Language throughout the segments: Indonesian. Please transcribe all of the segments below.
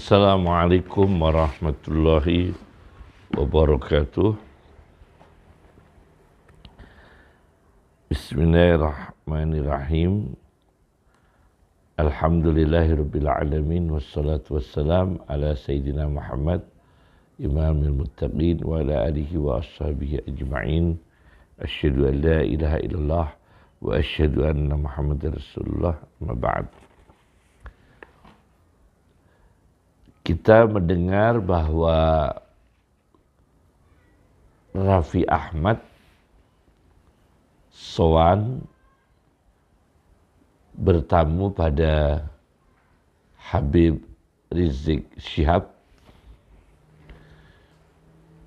Assalamualaikum warahmatullahi wabarakatuh. Bismillahirrahmanirrahim. Alhamdulillahirabbil alamin wassalatu wassalam ala sayyidina Muhammad imamil muttaqin wa ala alihi wa ashabihi ajma'in. Asyhadu an la ilaha illallah wa asyhadu anna Muhammadar Rasulullah. Amma ba'd. Kita mendengar bahwa Raffi Ahmad sowan bertamu pada Habib Rizik Syihab,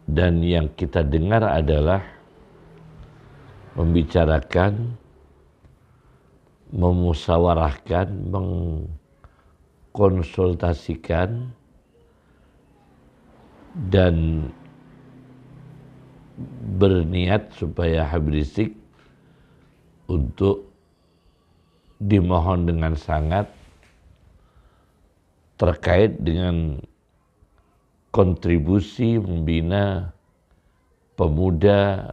dan yang kita dengar adalah membicarakan, memusyawarahkan, mengkonsultasikan dan berniat supaya Habib Rizik untuk dimohon dengan sangat terkait dengan kontribusi membina pemuda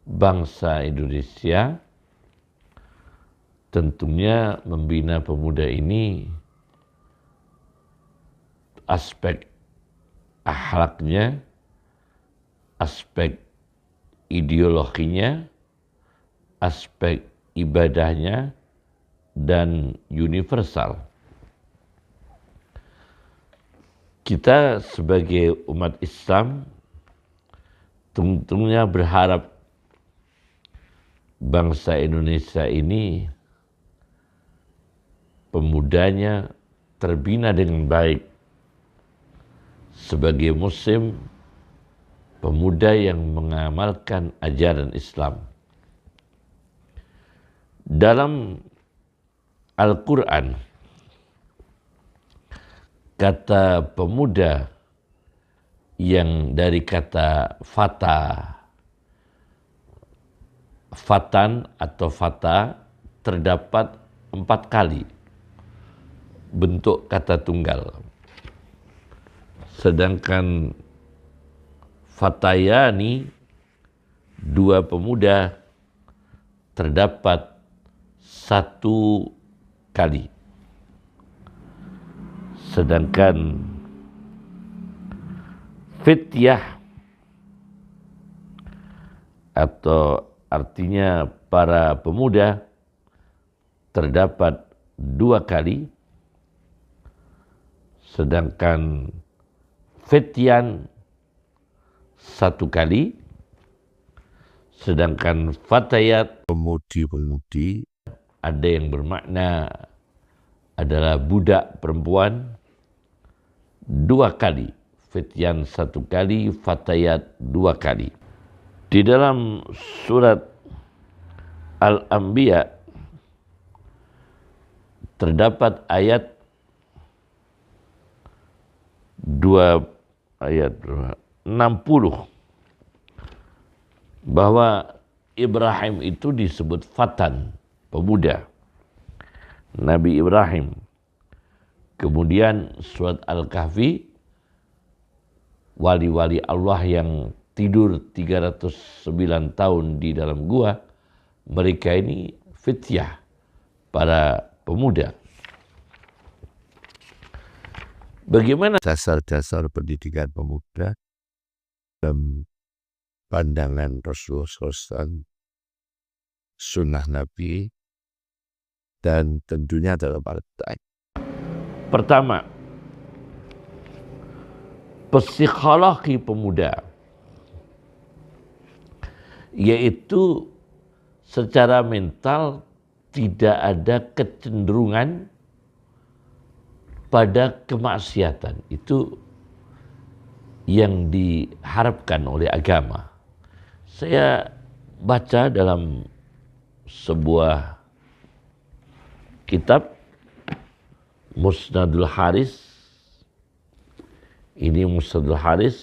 bangsa Indonesia. Tentunya membina pemuda ini aspek akhlaknya, aspek ideologinya, aspek ibadahnya, dan universal. Kita sebagai umat Islam tentunya berharap bangsa Indonesia ini pemudanya terbina dengan baik sebagai muslim, pemuda yang mengamalkan ajaran Islam. Dalam Al-Quran, kata pemuda yang dari kata fatan atau fata terdapat 4 kali bentuk kata tunggal. Sedangkan fatayani, 2 pemuda, terdapat 1 kali. Sedangkan fityah atau artinya para pemuda terdapat 2 kali. Sedangkan fityan 1 kali, sedangkan fatayat pemudi ada yang bermakna adalah budak perempuan 2 kali, fityan 1 kali, fatayat 2 kali. Di dalam surat Al-Anbiya terdapat ayat 60 bahwa Ibrahim itu disebut fatan, pemuda, Nabi Ibrahim. Kemudian surat Al-Kahfi, wali-wali Allah yang tidur 309 tahun di dalam gua, mereka ini fityah, para pemuda. Bagaimana dasar-dasar pendidikan pemuda dalam pandangan Rasulullah SAW, sunnah Nabi, dan tentunya dalam partai? Pertama, psikologi pemuda, yaitu secara mental tidak ada kecenderungan pada kemaksiatan. Itu yang diharapkan oleh agama. Saya baca dalam sebuah kitab Musnadul Haris. Ini Musnadul Haris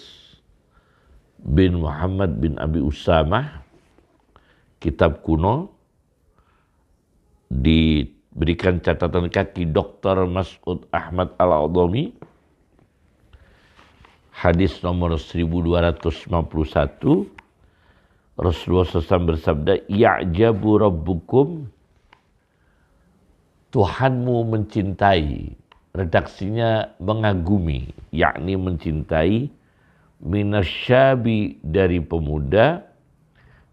bin Muhammad bin Abi Usamah, kitab kuno, berikan catatan kaki Dr. Mas'ud Ahmad Al-Adhami, hadis nomor 1251, Rasulullah SAW bersabda, "Ya'jabu rabbukum," Tuhanmu mencintai, redaksinya mengagumi, yakni mencintai, minasyabi dari pemuda,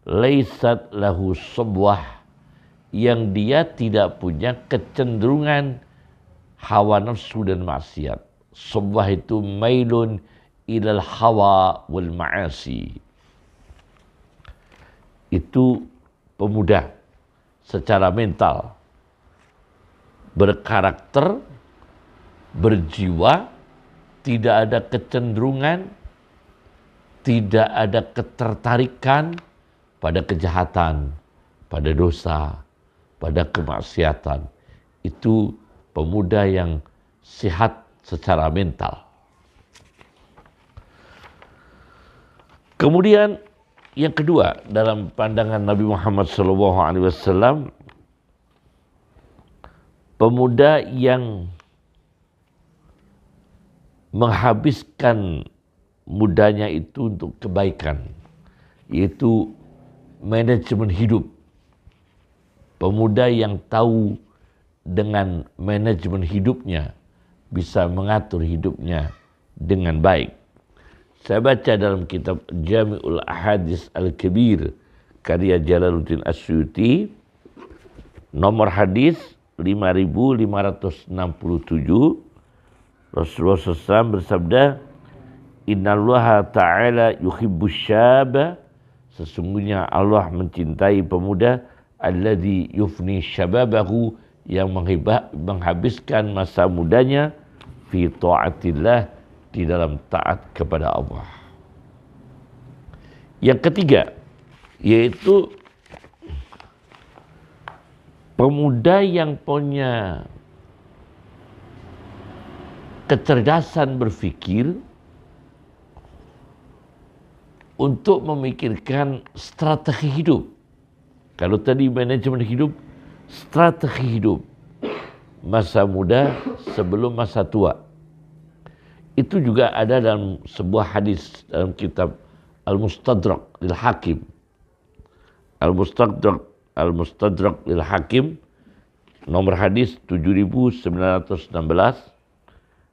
laisat lahu sabwah, yang dia tidak punya kecenderungan hawa nafsu dan maksiat. Sabwah itu mailun ilal hawa wal ma'asi. Itu pemuda secara mental, berkarakter, berjiwa, tidak ada kecenderungan, tidak ada ketertarikan pada kejahatan, pada dosa, pada kemaksiatan. Itu pemuda yang sehat secara mental. Kemudian yang kedua dalam pandangan Nabi Muhammad SAW, pemuda yang menghabiskan mudanya itu untuk kebaikan, yaitu manajemen hidup. Pemuda yang tahu dengan manajemen hidupnya, bisa mengatur hidupnya dengan baik. Saya baca dalam kitab Jami'ul Ahadits Al-Kabir karya Jalaluddin As-Suyuti, nomor hadis 5567, Rasulullah SAW bersabda, "Innallaha ta'ala yuhibbus syaba," sesungguhnya Allah mencintai pemuda, alladzi yufni syababahu, yang menghabiskan masa mudanya fi ta'atillah, di dalam taat kepada Allah. Yang ketiga, yaitu pemuda yang punya kecerdasan berpikir untuk memikirkan strategi hidup. Kalau tadi manajemen hidup, strategi hidup masa muda sebelum masa tua. Itu juga ada dalam sebuah hadis dalam kitab Al-Mustadrak lil Hakim. Al-Mustadrak lil Hakim, nomor hadis 7916,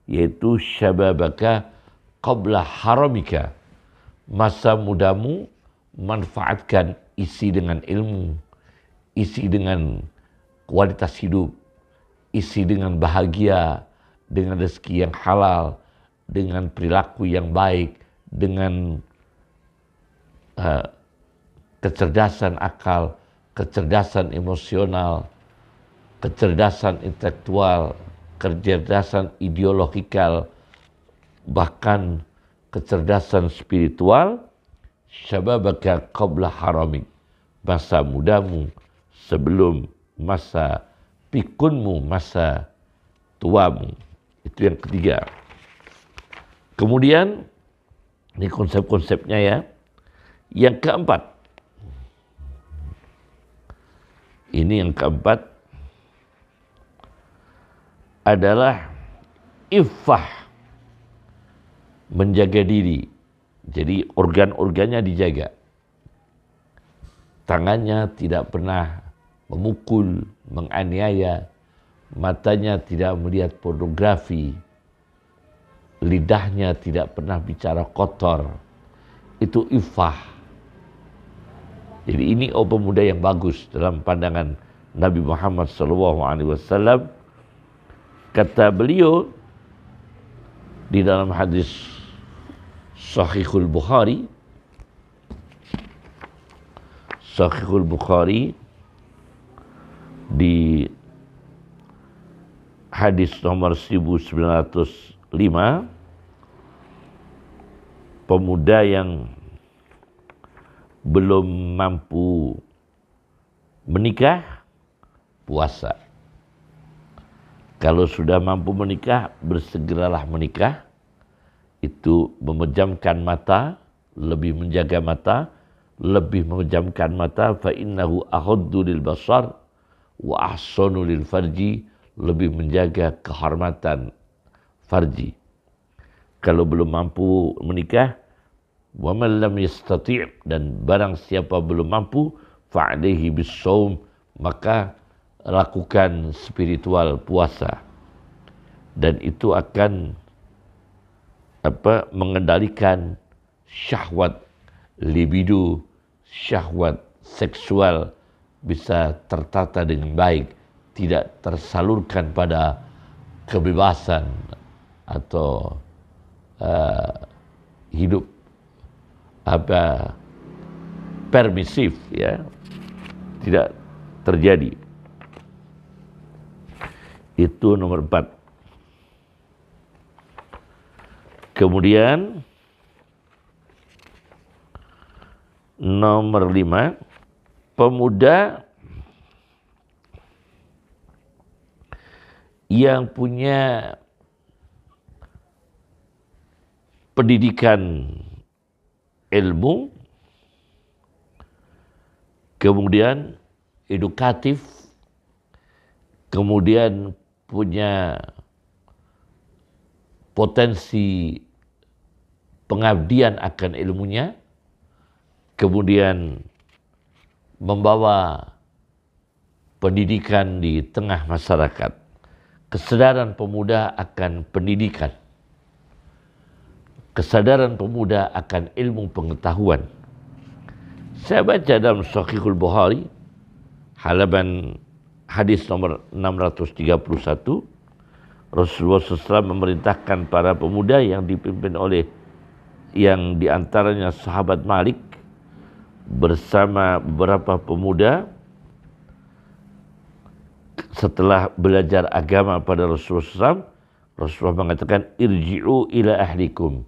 yaitu syababaka qabla haramika. Masa mudamu manfaatkan, isi dengan ilmu, isi dengan kualitas hidup, isi dengan bahagia, dengan rezeki yang halal, dengan perilaku yang baik, dengan kecerdasan akal, kecerdasan emosional, kecerdasan intelektual, kecerdasan ideologikal, bahkan kecerdasan spiritual. Syababaka qabla haramik, masa mudamu sebelum masa pikunmu, masa tuamu. Itu yang ketiga. Kemudian, ini konsep-konsepnya ya. Yang keempat, yang keempat adalah iffah, menjaga diri. Jadi organ-organnya dijaga. Tangannya tidak pernah memukul, menganiaya, matanya tidak melihat pornografi, lidahnya tidak pernah bicara kotor. Itu iffah. Jadi ini pemuda yang bagus dalam pandangan Nabi Muhammad SAW. Kata beliau di dalam hadis Sahihul Bukhari, di hadis nomor 1905, pemuda yang belum mampu menikah, puasa. Kalau sudah mampu menikah, bersegeralah menikah. Itu memejamkan mata, lebih menjaga mata, lebih memejamkan mata. Fa innahu aghaddu lil basar wa ahsanu lil farji, lebih menjaga kehormatan farji. Kalau belum mampu menikah, wa man lam yastati', dan barang siapa belum mampu, fa'alaihi bis-shaum, maka lakukan spiritual puasa. Dan itu akan mengendalikan syahwat libido, syahwat seksual bisa tertata dengan baik, tidak tersalurkan pada kebebasan atau hidup permisif, ya, tidak terjadi. Itu nomor 4. Kemudian nomor 5, pemuda yang punya pendidikan ilmu, kemudian edukatif, kemudian punya potensi pengabdian akan ilmunya, kemudian membawa pendidikan di tengah masyarakat, kesadaran pemuda akan pendidikan, kesadaran pemuda akan ilmu pengetahuan. Saya baca dalam Sahihul Bukhari, halaman hadis nomor 631, Rasulullah SAW memerintahkan para pemuda yang dipimpin oleh yang diantaranya sahabat Malik bersama beberapa pemuda setelah belajar agama pada Rasulullah SAW. Rasulullah mengatakan, irji'u ila ahlikum,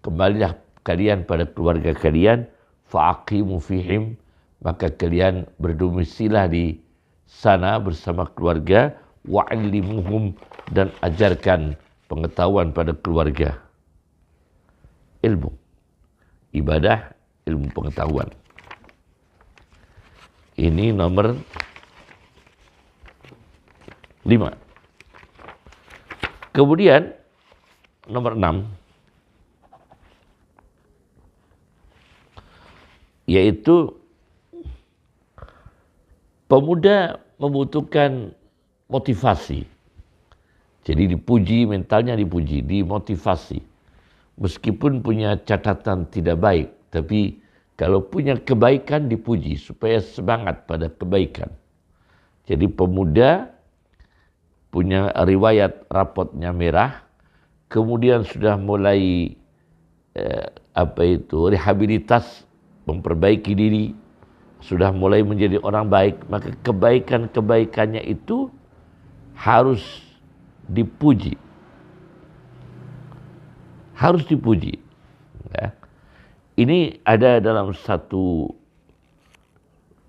kembalilah kalian pada keluarga kalian, fa'aqimu fihim, maka kalian berdomisililah di sana bersama keluarga, wa'allimuhum, dan ajarkan pengetahuan pada keluarga. Ilmu, ibadah, ilmu pengetahuan. Ini nomor 5. Kemudian nomor 6, yaitu pemuda membutuhkan motivasi. Jadi dipuji, mentalnya dipuji, dimotivasi. Meskipun punya catatan tidak baik, tapi kalau punya kebaikan dipuji supaya semangat pada kebaikan. Jadi pemuda punya riwayat rapotnya merah, kemudian sudah mulai rehabilitas, memperbaiki diri, sudah mulai menjadi orang baik, maka kebaikan-kebaikannya itu harus dipuji. Harus dipuji. Ya. Ini ada dalam satu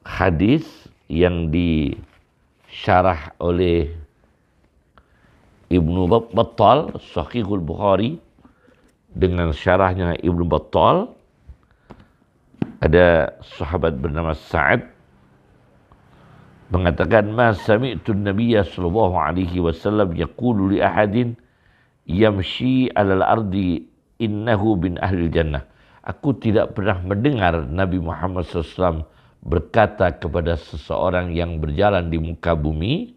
hadis yang disyarah oleh Ibnu Battal, Sahihul Bukhari, dengan syarahnya Ibnu Battal. Ada sahabat bernama Sa'ad mengatakan, ma sami'tu an-nabiyya sallallahu alaihi wasallam yaqulu li ahadin yamshi 'alal ardi innahu bin ahlil jannah. Aku tidak pernah mendengar Nabi Muhammad SAW berkata kepada seseorang yang berjalan di muka bumi,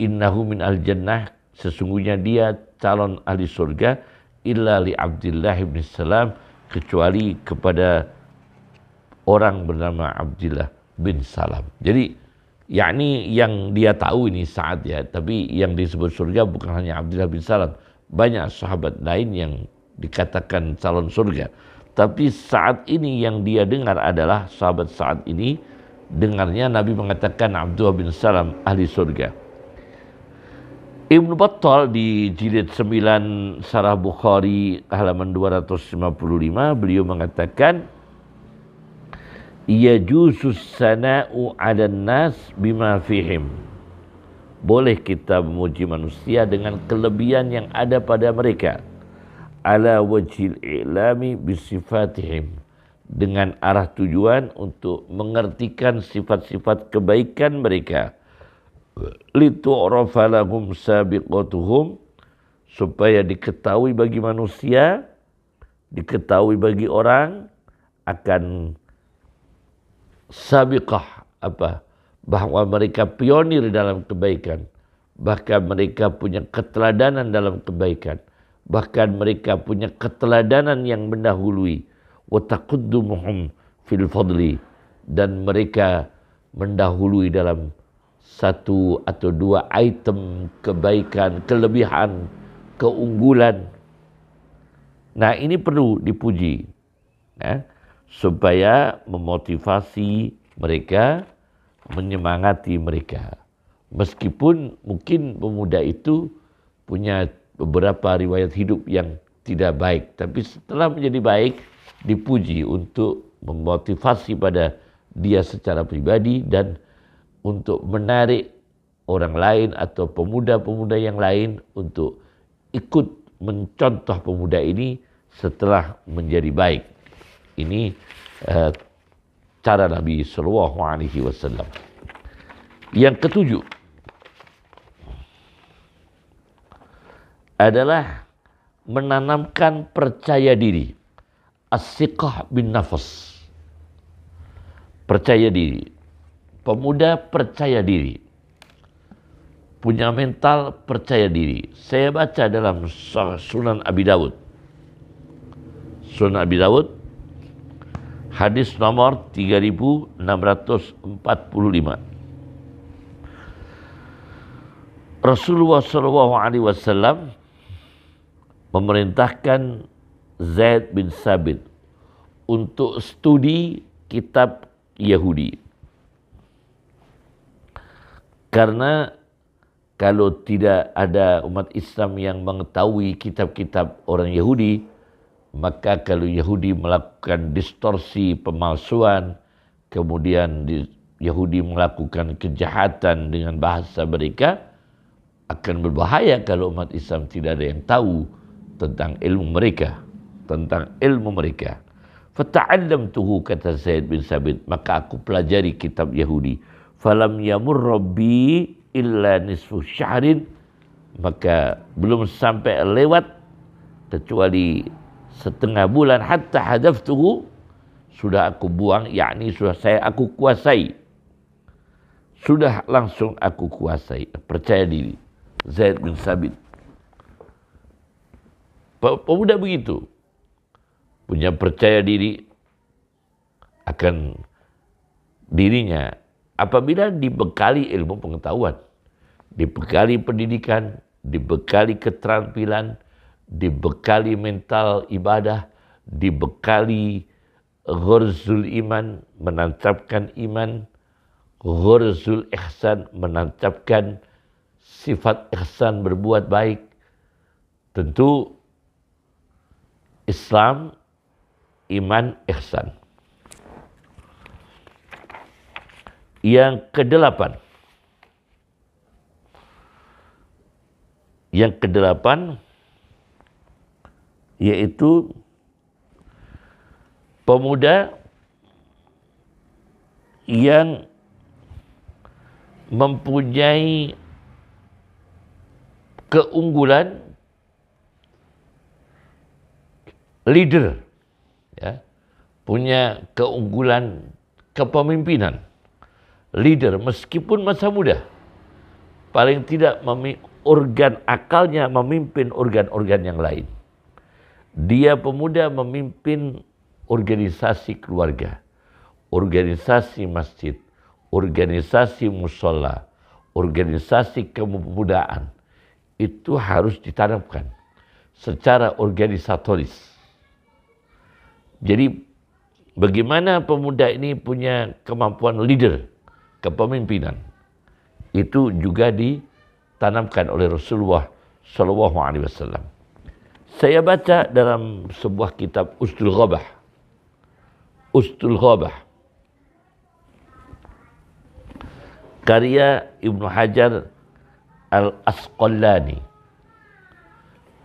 innahu min ahlil jannah, sesungguhnya dia calon ahli surga, illa li Abdullah bin Salam, kecuali kepada orang bernama Abdullah bin Salam. Jadi yakni yang dia tahu ini Sa'ad, ya, tapi yang disebut surga bukan hanya Abdullah bin Salam, banyak sahabat lain yang dikatakan calon surga. Tapi saat ini yang dia dengar adalah sahabat Sa'ad ini dengarnya Nabi mengatakan Abdullah bin Salam ahli surga. Ibnu Battal di jilid 9 Sarah Bukhari halaman 255, beliau mengatakan, yajuzus sana'u 'alan nas bima fihim. Boleh kita memuji manusia dengan kelebihan yang ada pada mereka. Ala wajhil i'lami bisifatihim, dengan arah tujuan untuk mengertikan sifat-sifat kebaikan mereka. litu'rafa lahum sabiqatuhum, supaya diketahui bagi manusia, diketahui bagi orang akan sabiqah, bahwa mereka pionir dalam kebaikan, bahkan mereka punya keteladanan dalam kebaikan, bahkan mereka punya keteladanan yang mendahului, wa taquddumuhum fil fadli, dan mereka mendahului dalam satu atau dua item kebaikan, kelebihan, keunggulan. Nah, ini perlu dipuji, supaya memotivasi mereka, menyemangati mereka. Meskipun mungkin pemuda itu punya beberapa riwayat hidup yang tidak baik, tapi setelah menjadi baik, dipuji untuk memotivasi pada dia secara pribadi dan untuk menarik orang lain atau pemuda-pemuda yang lain untuk ikut mencontoh pemuda ini setelah menjadi baik. Ini cara Nabi Sallallahu Alaihi Wasallam. Yang ketujuh adalah menanamkan percaya diri, as-siqah bin nafas. Percaya diri. Pemuda percaya diri. Punya mental percaya diri. Saya baca dalam Sunan Abi Dawud. Sunan Abi Dawud, hadis nomor 3645. Rasulullah SAW memerintahkan Zaid bin Sabit untuk studi kitab Yahudi. Karena kalau tidak ada umat Islam yang mengetahui kitab-kitab orang Yahudi, maka kalau Yahudi melakukan distorsi, pemalsuan, kemudian Yahudi melakukan kejahatan dengan bahasa mereka, akan berbahaya kalau umat Islam tidak ada yang tahu tentang ilmu mereka, Fata'allamtuhu, kata Zaid bin Sabit, maka aku pelajari kitab Yahudi. Falam yamur rabbi illa nisfu syahrin, maka belum sampai lewat kecuali setengah bulan, hatta hadaftuhu, sudah aku buang, yakni aku kuasai. Sudah langsung aku kuasai. Percaya diri. Zaid bin Sabit. Pemuda begitu. Punya percaya diri akan dirinya apabila dibekali ilmu pengetahuan, dibekali pendidikan, dibekali keterampilan, dibekali mental ibadah, dibekali ghurzul iman, menancapkan iman, ghurzul ihsan, menancapkan sifat ihsan, berbuat baik. Tentu Islam, iman, ihsan. Yang kedelapan yaitu pemuda yang mempunyai keunggulan leader, punya keunggulan kepemimpinan, leader meskipun masa muda, paling tidak organ akalnya memimpin organ-organ yang lain. Dia pemuda memimpin organisasi keluarga, organisasi masjid, organisasi musola, organisasi kepemudaan. Itu harus ditanamkan secara organisatoris. Jadi bagaimana pemuda ini punya kemampuan leader, kepemimpinan, itu juga ditanamkan oleh Rasulullah SAW. Saya baca dalam sebuah kitab Ustul Ghabah, karya Ibnu Hajar Al-Asqalani,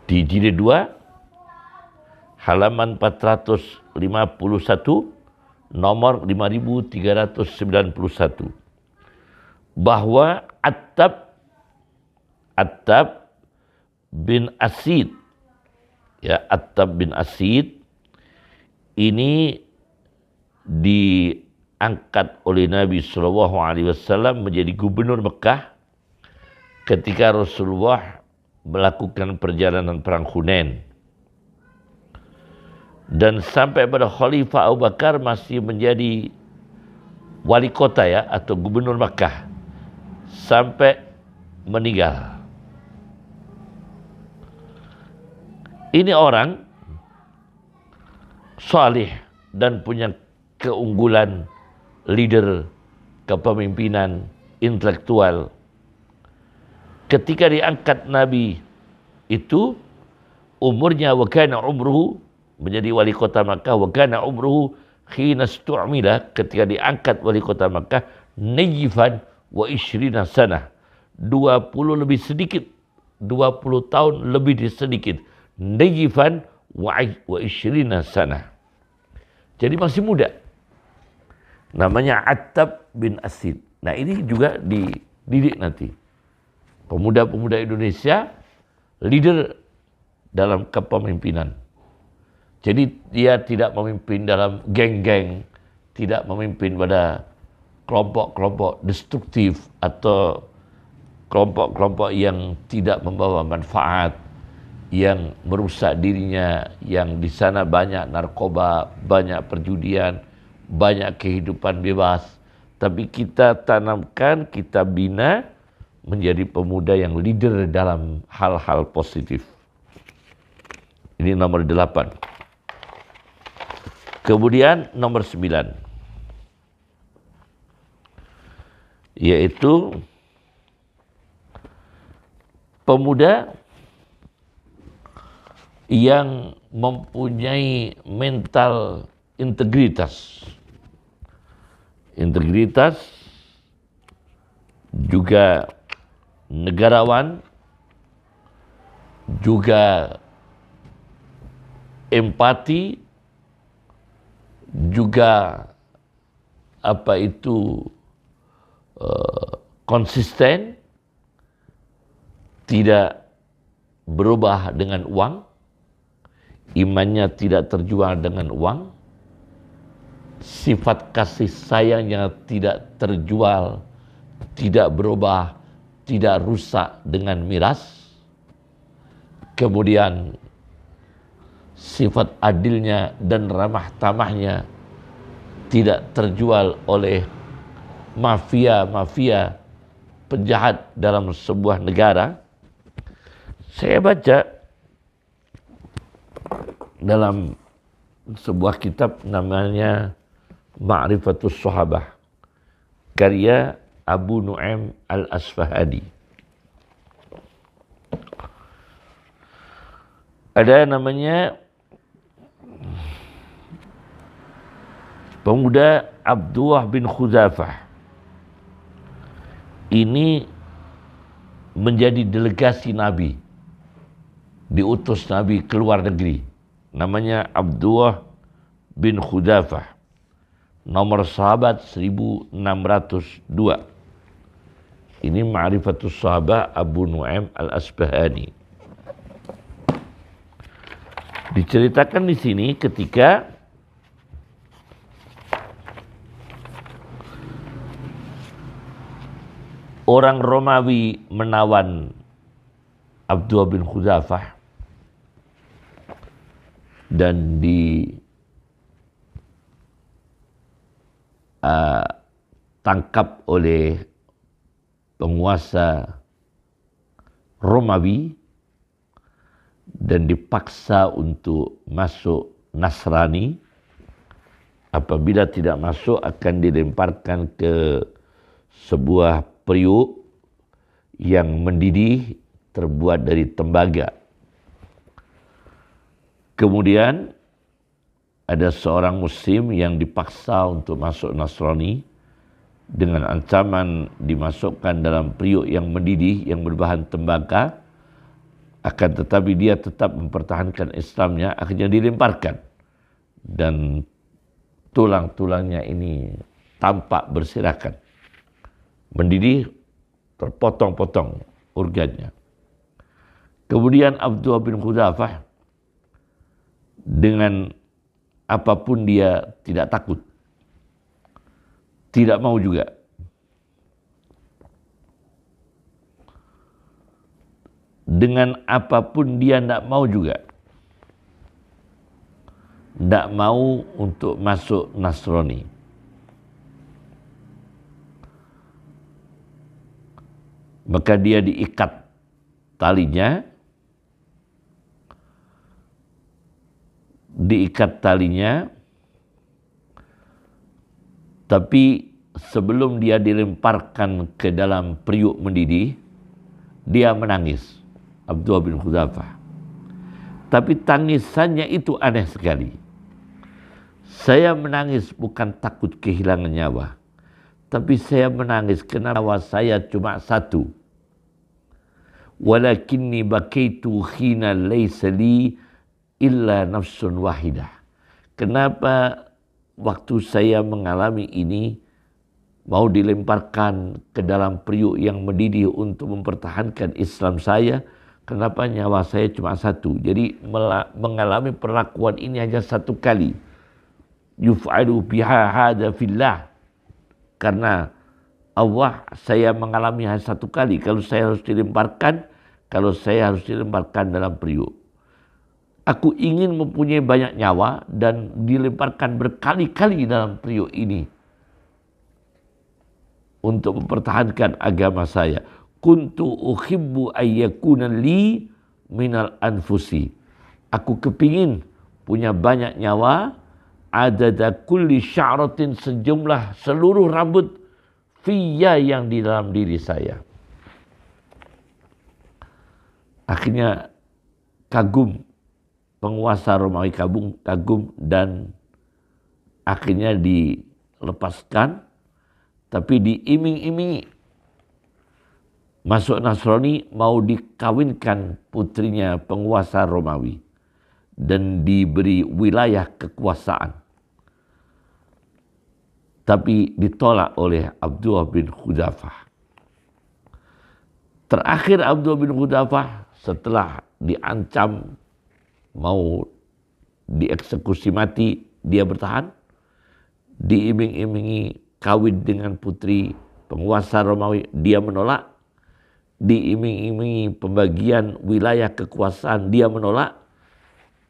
di jilid 2 halaman 451, nomor 5391, bahwa Attab bin Asid. Ya, Attab bin Asid ini diangkat oleh Nabi SAW menjadi gubernur Mekah ketika Rasulullah melakukan perjalanan perang Hunain. Dan sampai pada Khalifah Abu Bakar masih menjadi wali kota ya, atau gubernur Mekah sampai meninggal. Ini orang salih dan punya keunggulan leader, kepemimpinan, intelektual. Ketika diangkat Nabi itu, umurnya wa kana umruhu, menjadi wali kota Makkah, wa kana umruhu khina stu'mila, ketika diangkat wali kota Makkah, najifan wa ishrina sanah, 20 lebih sedikit, 20 tahun lebih sedikit, najifan wa ishrina sanah. Jadi masih muda. Namanya Attab bin Asid. Nah, ini juga dididik nanti. Pemuda-pemuda Indonesia leader dalam kepemimpinan. Jadi dia tidak memimpin dalam geng-geng, tidak memimpin pada kelompok-kelompok destruktif atau kelompok-kelompok yang tidak membawa manfaat, yang merusak dirinya, yang di sana banyak narkoba, banyak perjudian, banyak kehidupan bebas. Tapi kita tanamkan, kita bina menjadi pemuda yang leader dalam hal-hal positif. Ini nomor 8. Kemudian nomor 9, yaitu pemuda yang mempunyai mental integritas. Integritas, juga negarawan, juga empati, juga konsisten, tidak berubah dengan uang, imannya tidak terjual dengan uang, sifat kasih sayangnya tidak terjual, tidak berubah, tidak rusak dengan miras. Kemudian sifat adilnya dan ramah tamahnya tidak terjual oleh mafia-mafia penjahat dalam sebuah negara. Saya baca dalam sebuah kitab namanya Ma'rifatus Sahabah, karya Abu Nu'aim Al-Asfahani. Ada namanya pemuda Abdullah bin Khuzafah. Ini menjadi delegasi Nabi, diutus Nabi ke luar negeri. Namanya Abdullah bin Khuzafah. Nomor sahabat 1602. Ini Ma'rifatus Sahabah Abu Nu'aim Al-Asbahani. Diceritakan di sini ketika orang Romawi menawan Abdullah bin Khuzafah dan ditangkap oleh penguasa Romawi dan dipaksa untuk masuk Nasrani. Apabila tidak masuk akan dilemparkan ke sebuah periuk yang mendidih terbuat dari tembaga. Kemudian ada seorang muslim yang dipaksa untuk masuk Nasrani dengan ancaman dimasukkan dalam periuk yang mendidih yang berbahan tembaga. Akan tetapi dia tetap mempertahankan Islamnya, akhirnya dilemparkan. Dan tulang-tulangnya ini tampak berserakan. Mendidih terpotong-potong organnya. Kemudian Abdullah bin Hudzafah dengan apapun dia tidak takut, tidak mau juga. Dengan apapun dia tidak mau juga. Tidak mau untuk masuk Nasrani. Maka dia diikat talinya. Tapi sebelum dia dilemparkan ke dalam periuk mendidih, dia menangis. Abdullah bin Hudzafah. Tapi tangisannya itu aneh sekali. Saya menangis bukan takut kehilangan nyawa, tapi saya menangis karena nyawa saya cuma satu. Walakinni bakaitu khina laysa li illa nafsun wahidah. Kenapa waktu saya mengalami ini mau dilemparkan ke dalam periuk yang mendidih untuk mempertahankan Islam saya? Kenapa nyawa saya cuma satu? Jadi mengalami perlakuan ini hanya satu kali. Yuf'alu biha hadza fillah. Karena Allah, saya mengalami hanya satu kali. Kalau saya harus dilemparkan dalam periuk. Aku ingin mempunyai banyak nyawa dan dilemparkan berkali-kali dalam periuk ini untuk mempertahankan agama saya. Kuntu uhibbu ayyakuna li minal anfusi. Aku kepingin punya banyak nyawa, adada kulli sya'ratin, sejumlah seluruh rambut fiyya yang di dalam diri saya. Akhirnya kagum, penguasa Romawi kagum dan akhirnya dilepaskan, tapi diiming-imingi. Masuk Nasrani, mau dikawinkan putrinya penguasa Romawi dan diberi wilayah kekuasaan. Tapi ditolak oleh Abdullah bin Hudzafah. Terakhir Abdullah bin Hudzafah setelah diancam mau dieksekusi mati, dia bertahan. Diiming-imingi kawin dengan putri penguasa Romawi, dia menolak. Diiming-imingi pembagian wilayah kekuasaan, dia menolak.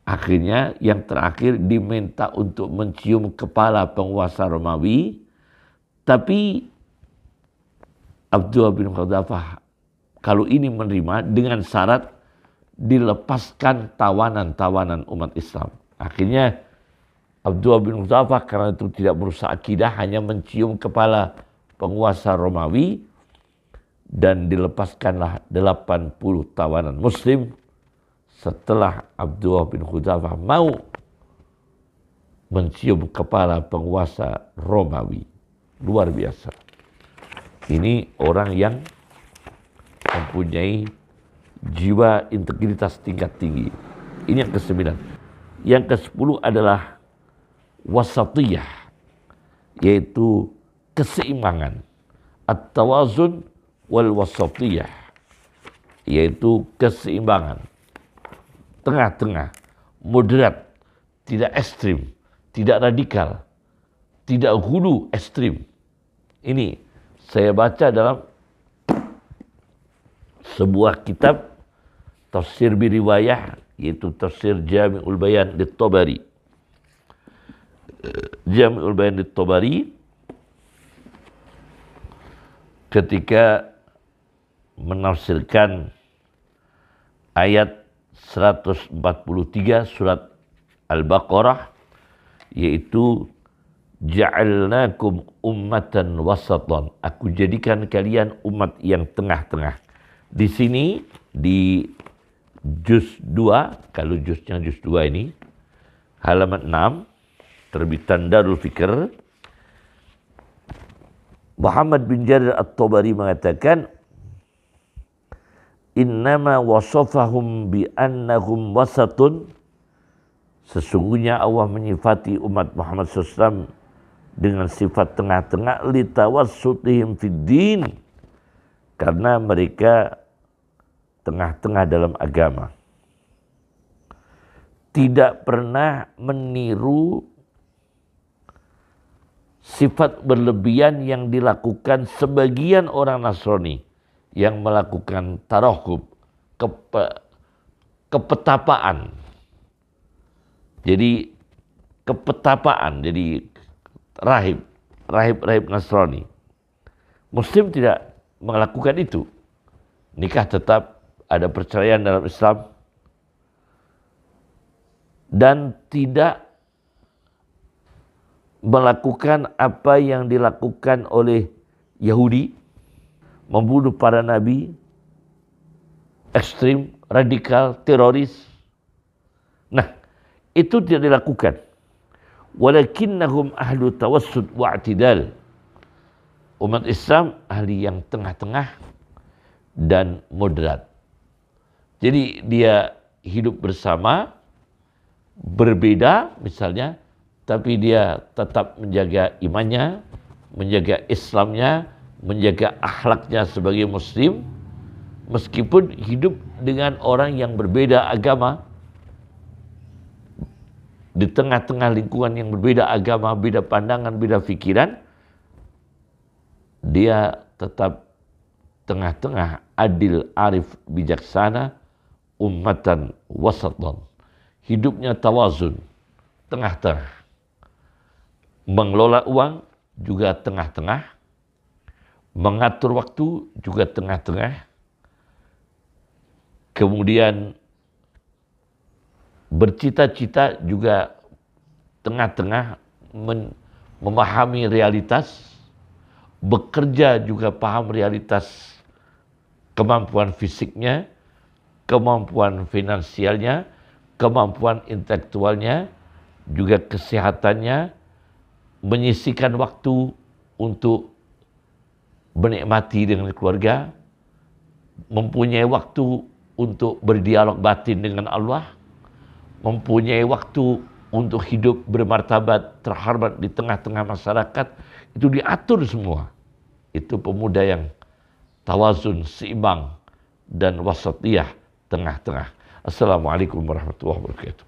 Akhirnya yang terakhir diminta untuk mencium kepala penguasa Romawi. Tapi Abdullah bin Hudzafah kalau ini menerima dengan syarat dilepaskan tawanan-tawanan umat Islam. Akhirnya Abdullah bin Hudzafah karena itu tidak merusak akidah, hanya mencium kepala penguasa Romawi. Dan dilepaskanlah 80 tawanan Muslim setelah Abdullah bin Hudzafah mau mencium kepala penguasa Romawi. Luar biasa. Ini orang yang mempunyai jiwa integritas tingkat tinggi. Ini yang ke-9. Yang ke-10 adalah wasatiyah, yaitu keseimbangan. At-tawazun wal wasatiyah, yaitu keseimbangan, tengah-tengah, moderat, tidak ekstrim, tidak radikal, tidak hulu ekstrim. Ini saya baca dalam sebuah kitab tafsir biriwayah, yaitu tafsir Jami'ul Bayan lit-Tabari. Jami'ul Bayan lit-Tabari ketika menafsirkan ayat 143 surat Al-Baqarah, yaitu ja'alnakum ummatan wasatan. Aku jadikan kalian umat yang tengah-tengah. Di sini di juz 2, kalau juznya juz 2 ini halaman 6 terbitan Darul Fikr, Muhammad bin Jarir At-Tabari mengatakan, innama wasafahum bi annahum wasatun, sesungguhnya Allah menyifati umat Muhammad SAW dengan sifat tengah-tengah, litawassutihim fid din, karena mereka tengah-tengah dalam agama. Tidak pernah meniru sifat berlebihan yang dilakukan sebagian orang Nasrani yang melakukan tarahub, kepetapaan. Jadi kepetapaan, jadi rahib Nasrani. Muslim tidak melakukan itu. Nikah tetap, ada perceraian dalam Islam, dan tidak melakukan apa yang dilakukan oleh Yahudi, membunuh para nabi, ekstrim, radikal, teroris. Nah, itu tidak dilakukan. Walakinnahum ahlu tawassud wa'tidal. Umat Islam ahli yang tengah-tengah dan moderat. Jadi dia hidup bersama, berbeda misalnya, tapi dia tetap menjaga imannya, menjaga Islamnya, menjaga akhlaknya sebagai Muslim, meskipun hidup dengan orang yang berbeda agama, di tengah-tengah lingkungan yang berbeda agama, beda pandangan, beda pikiran, dia tetap tengah-tengah, adil, arif, bijaksana, ummatan wasatan. Hidupnya tawazun, tengah-tengah. Mengelola uang juga tengah-tengah. Mengatur waktu juga tengah-tengah. Kemudian bercita-cita juga tengah-tengah, memahami realitas. Bekerja juga paham realitas, kemampuan fisiknya, kemampuan finansialnya, kemampuan intelektualnya, juga kesehatannya, menyisihkan waktu untuk menikmati dengan keluarga, mempunyai waktu untuk berdialog batin dengan Allah, mempunyai waktu untuk hidup bermartabat, terhormat di tengah-tengah masyarakat, itu diatur semua. Itu pemuda yang tawazun, seimbang, dan wasatiyah, tengah-tengah. Assalamualaikum warahmatullahi wabarakatuh.